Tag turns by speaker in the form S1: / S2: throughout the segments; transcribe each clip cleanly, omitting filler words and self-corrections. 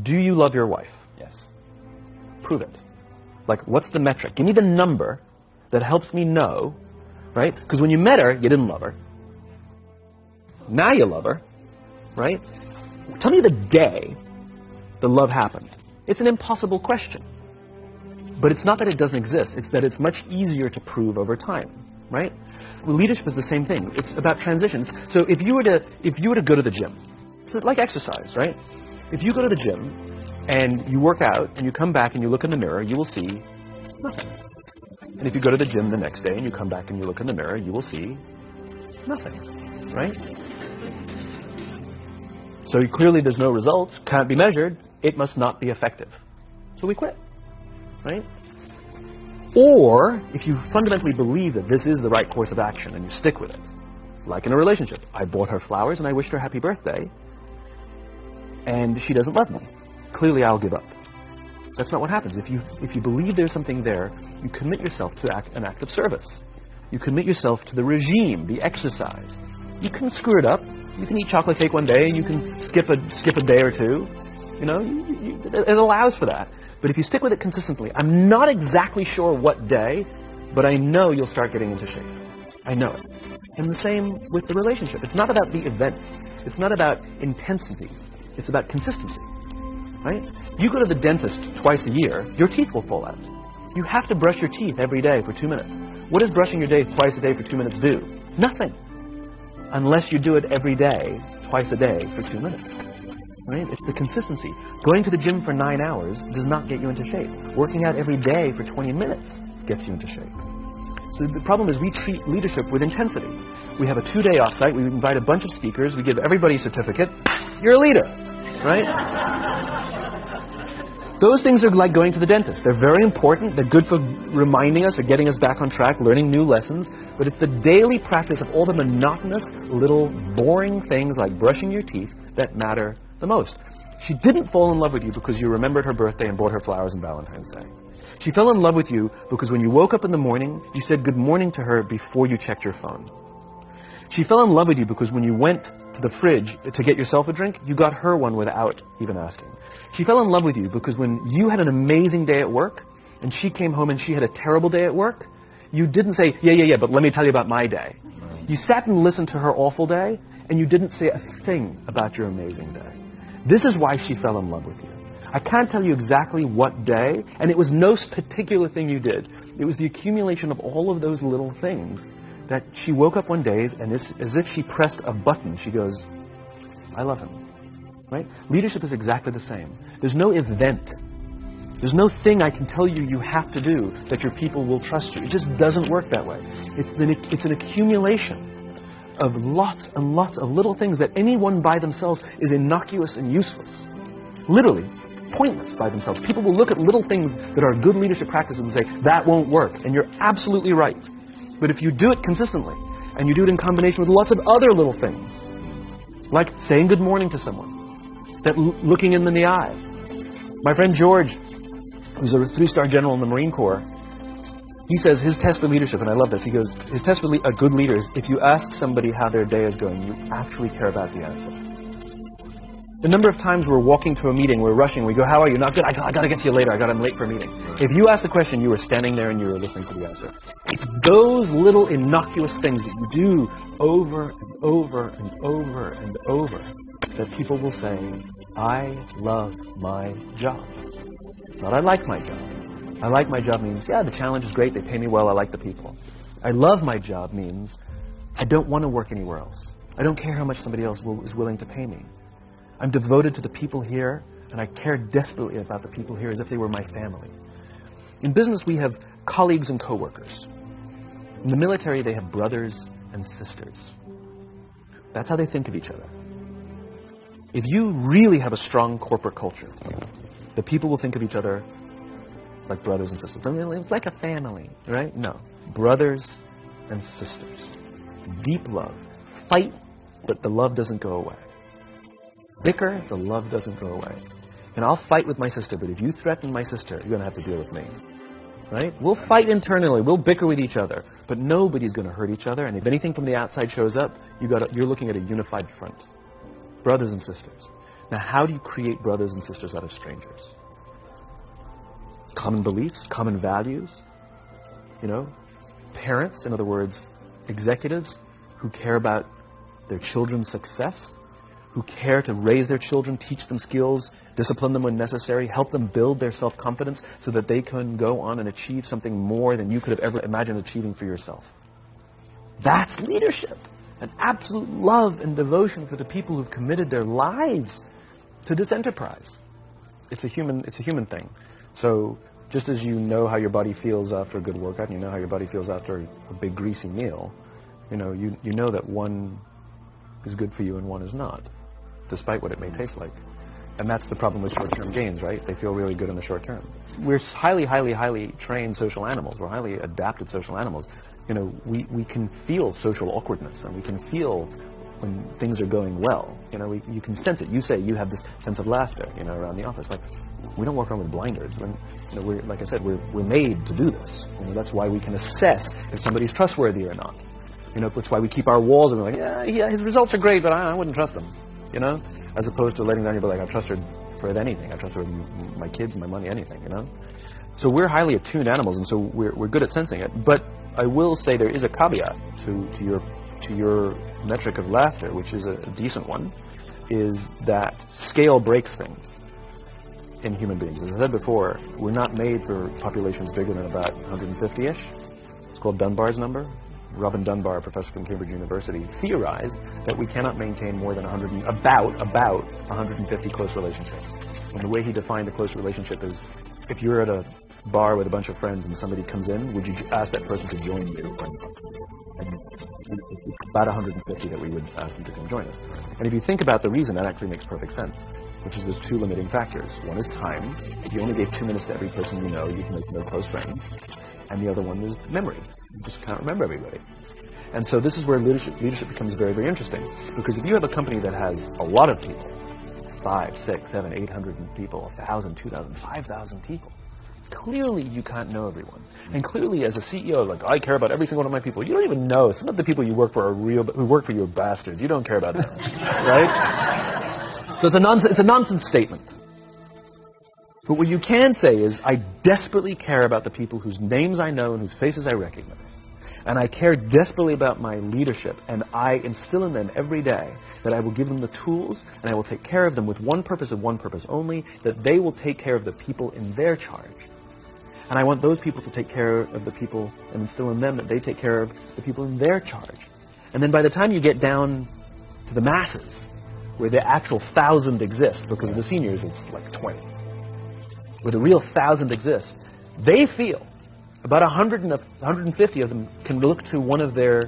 S1: Do you love your wife? Yes. Prove it. Like, what's the metric? Give me the number that helps me know, right? Because when you met her, you didn't love her. Now you love her, right? Tell me the day the love happened. It's an impossible question. But it's not that it doesn't exist. It's that it's much easier to prove over time, right? Well, leadership is the same thing. It's about transitions. So if you were to go to the gym, it's like exercise, right? If you go to the gym and you work out and you come back and you look in the mirror, you will see nothing. And if you go to the gym the next day and you come back and you look in the mirror, you will see nothing, right? So clearly there's no results, can't be measured, it must not be effective. So we quit, right? Or if you fundamentally believe that this is the right course of action and you stick with it, like in a relationship, I bought her flowers and I wished her happy birthday, and she doesn't love me. Clearly I'll give up. That's not what happens. If you believe there's something there, you commit yourself to an act of service. You commit yourself to the regime, the exercise. You can screw it up. You can eat chocolate cake one day and you can skip a day or two. You know, it allows for that. But if you stick with it consistently, I'm not exactly sure what day, but I know you'll start getting into shape. I know it. And the same with the relationship. It's not about the events. It's not about intensity. It's about consistency, right? You go to the dentist twice a year, your teeth will fall out. You have to brush your teeth every day for 2 minutes. What does brushing your teeth twice a day for 2 minutes do? Nothing. Unless you do it every day, twice a day for 2 minutes. Right? It's the consistency. Going to the gym for 9 hours does not get you into shape. Working out every day for 20 minutes gets you into shape. So the problem is we treat leadership with intensity. We have a 2-day offsite, we invite a bunch of speakers, we give everybody a certificate. You're a leader, right? Those things are like going to the dentist. They're very important. They're good for reminding us or getting us back on track, learning new lessons. But it's the daily practice of all the monotonous, little, boring things like brushing your teeth that matter the most. She didn't fall in love with you because you remembered her birthday and bought her flowers on Valentine's Day. She fell in love with you because when you woke up in the morning, you said good morning to her before you checked your phone. She fell in love with you because when you went to the fridge to get yourself a drink, you got her one without even asking. She fell in love with you because when you had an amazing day at work and she came home and she had a terrible day at work, you didn't say, yeah, but let me tell you about my day. You sat and listened to her awful day and you didn't say a thing about your amazing day. This is why she fell in love with you. I can't tell you exactly what day, and it was no particular thing you did. It was the accumulation of all of those little things that she woke up one day and as if she pressed a button, she goes, I love him. Right? Leadership is exactly the same. There's no event. There's no thing I can tell you you have to do that your people will trust you. It just doesn't work that way. It's an accumulation of lots and lots of little things that anyone by themselves is innocuous and useless. Literally, pointless by themselves. People will look at little things that are good leadership practices and say, that won't work. And you're absolutely right. But if you do it consistently, and you do it in combination with lots of other little things, like saying good morning to someone, that looking in the eye. My friend George, who's a 3-star general in the Marine Corps, he says his test for leadership, and I love this, he goes, his test for a good leader is if you ask somebody how their day is going, you actually care about the answer. The number of times we're walking to a meeting, we're rushing, we go, how are you? Not good, I got to get to you later, I'm late for a meeting. If you ask the question, you were standing there and you were listening to the answer. It's those little innocuous things that you do over and over and over and over that people will say, I love my job. Not I like my job. I like my job means, yeah, the challenge is great, they pay me well, I like the people. I love my job means I don't want to work anywhere else. I don't care how much somebody else is willing to pay me. I'm devoted to the people here, and I care desperately about the people here as if they were my family. In business, we have colleagues and coworkers. In the military, they have brothers and sisters. That's how they think of each other. If you really have a strong corporate culture, the people will think of each other like brothers and sisters. I mean, it's like a family, right? No. Brothers and sisters. Deep love. Fight, but the love doesn't go away. Bicker, the love doesn't go away. And I'll fight with my sister, but if you threaten my sister, you're going to have to deal with me. Right? We'll fight internally. We'll bicker with each other. But nobody's going to hurt each other. And if anything from the outside shows up, you're looking at a unified front. Brothers and sisters. Now, how do you create brothers and sisters out of strangers? Common beliefs, common values, parents, in other words, executives who care about their children's success, who care to raise their children, teach them skills, discipline them when necessary, help them build their self-confidence so that they can go on and achieve something more than you could have ever imagined achieving for yourself. That's leadership. An absolute love and devotion for the people who've committed their lives to this enterprise. It's a human thing. So just as you know how your body feels after a good workout, and you know how your body feels after a big greasy meal, you know that one is good for you and one is not, despite what it may taste like. And that's the problem with short-term gains, right? They feel really good in the short term. We're highly, highly, highly trained social animals. We're highly adapted social animals. We can feel social awkwardness, and we can feel when things are going well. You can sense it. You say you have this sense of laughter, around the office. Like, we don't walk around with blinders. We're, like I said, we're made to do this. That's why we can assess if somebody's trustworthy or not. That's why we keep our walls and we're like, yeah, his results are great, but I wouldn't trust him. As opposed to letting down your, like, I trust her for anything. I trust her with my kids, my money, anything. So we're highly attuned animals, and so we're good at sensing it. But I will say there is a caveat to your metric of laughter, which is a decent one, is that scale breaks things in human beings. As I said before, we're not made for populations bigger than about 150-ish. It's called Dunbar's number. Robin Dunbar, a professor from Cambridge University, theorized that we cannot maintain more than about 150 close relationships. And the way he defined a close relationship is, if you're at a bar with a bunch of friends and somebody comes in, would you ask that person to join you? And it's about 150 that we would ask them to come join us. And if you think about the reason, that actually makes perfect sense, which is there's two limiting factors. One is time. If you only gave 2 minutes to every person you know, you'd make no close friends. And the other one is memory. You just can't remember everybody. And so this is where leadership becomes very, very interesting. Because if you have a company that has a lot of people, 5, 6, 7, 800 people, 1,000, 2,000, 5,000 people, clearly you can't know everyone. And clearly as a CEO, like, I care about every single one of my people. You don't even know. Some of the people you work for who work for you are bastards. You don't care about them. Right? So it's a nonsense statement. But what you can say is, I desperately care about the people whose names I know and whose faces I recognize. And I care desperately about my leadership, and I instill in them every day that I will give them the tools, and I will take care of them with one purpose and one purpose only, that they will take care of the people in their charge. And I want those people to take care of the people and instill in them that they take care of the people in their charge. And then by the time you get down to the masses, where the actual 1,000 exist, because of the seniors it's like 20, where the real 1,000 exist, they feel about 100 and 150 of them can look to one of their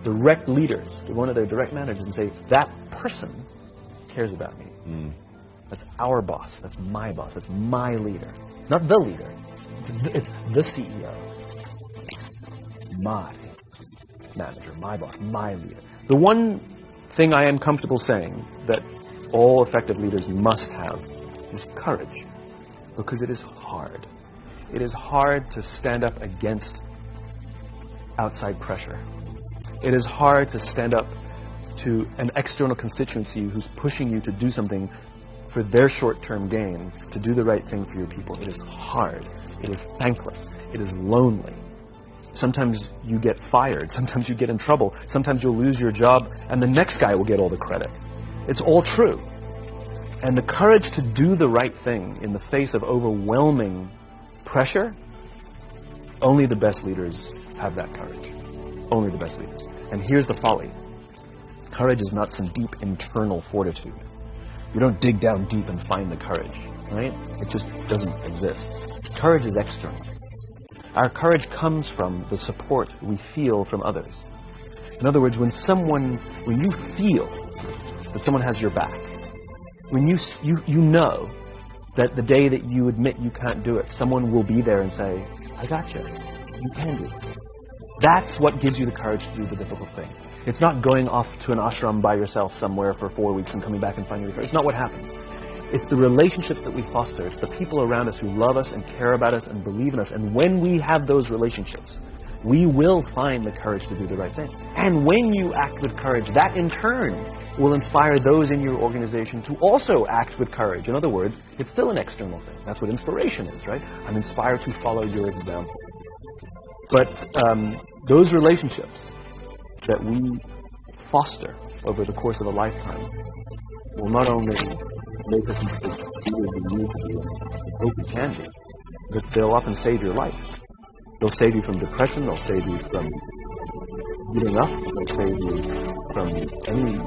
S1: direct leaders, to one of their direct managers, and say, that person cares about me. That's our boss. That's my boss. That's my leader. Not the leader. It's the CEO. It's my manager, my boss, my leader. The one thing I am comfortable saying that all effective leaders must have is courage. Because it is hard. It is hard to stand up against outside pressure. It is hard to stand up to an external constituency who's pushing you to do something for their short-term gain, to do the right thing for your people. It is hard. It is thankless. It is lonely. Sometimes you get fired. Sometimes you get in trouble. Sometimes you'll lose your job and the next guy will get all the credit. It's all true. And the courage to do the right thing in the face of overwhelming pressure, only the best leaders have that courage. Only the best leaders. And here's the folly. Courage is not some deep internal fortitude. You don't dig down deep and find the courage, right? It just doesn't exist. Courage is external. Our courage comes from the support we feel from others. In other words, when you feel that someone has your back, when you know that the day that you admit you can't do it, someone will be there and say, I got you. You can do this. That's what gives you the courage to do the difficult thing. It's not going off to an ashram by yourself somewhere for 4 weeks and coming back and finding your courage. It's not what happens. It's the relationships that we foster. It's the people around us who love us and care about us and believe in us. And when we have those relationships, we will find the courage to do the right thing. And when you act with courage, that in turn will inspire those in your organization to also act with courage. In other words, it's still an external thing. That's what inspiration is, right? I'm inspired to follow your example. But those relationships that we foster over the course of a lifetime will not only make us into the leaders we need to be and hope we can be, but they'll often save your life. They'll save you from depression, they'll save you from giving up, they'll save you from any